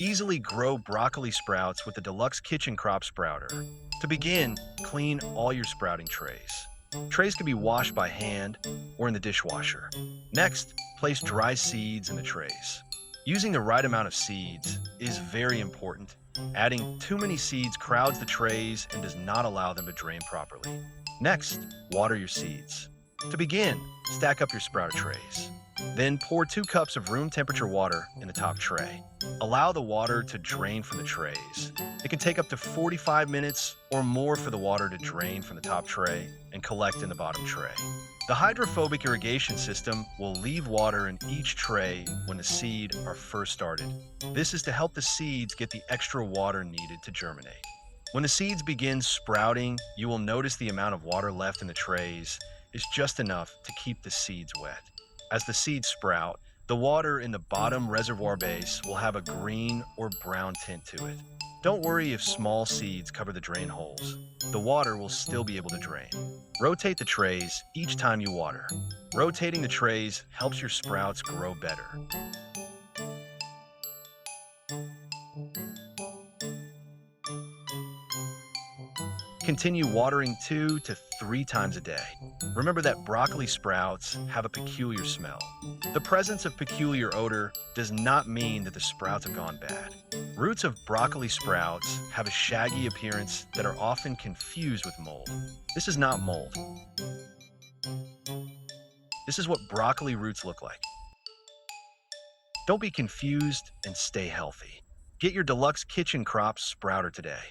Easily grow broccoli sprouts with the Deluxe Kitchen Crop Sprouter. To begin, clean all your sprouting trays. Trays can be washed by hand or in the dishwasher. Next, place dry seeds in the trays. Using the right amount of seeds is very important. Adding too many seeds crowds the trays and does not allow them to drain properly. Next, water your seeds. To begin, stack up your sprouter trays. Then pour 2 cups of room temperature water in the top tray. Allow the water to drain from the trays. It can take up to 45 minutes or more for the water to drain from the top tray and collect in the bottom tray. The hydrophobic irrigation system will leave water in each tray when the seed are first started. This is to help the seeds get the extra water needed to germinate. When the seeds begin sprouting, you will notice the amount of water left in the trays is just enough to keep the seeds wet. As the seeds sprout, the water in the bottom reservoir base will have a green or brown tint to it. Don't worry if small seeds cover the drain holes. The water will still be able to drain. Rotate the trays each time you water. Rotating the trays helps your sprouts grow better. Continue watering 2 to 3 times a day. Remember that broccoli sprouts have a peculiar smell. The presence of peculiar odor does not mean that the sprouts have gone bad. Roots of broccoli sprouts have a shaggy appearance that are often confused with mold. This is not mold. This is what broccoli roots look like. Don't be confused and stay healthy. Get your Deluxe Kitchen Crop Sprouter today.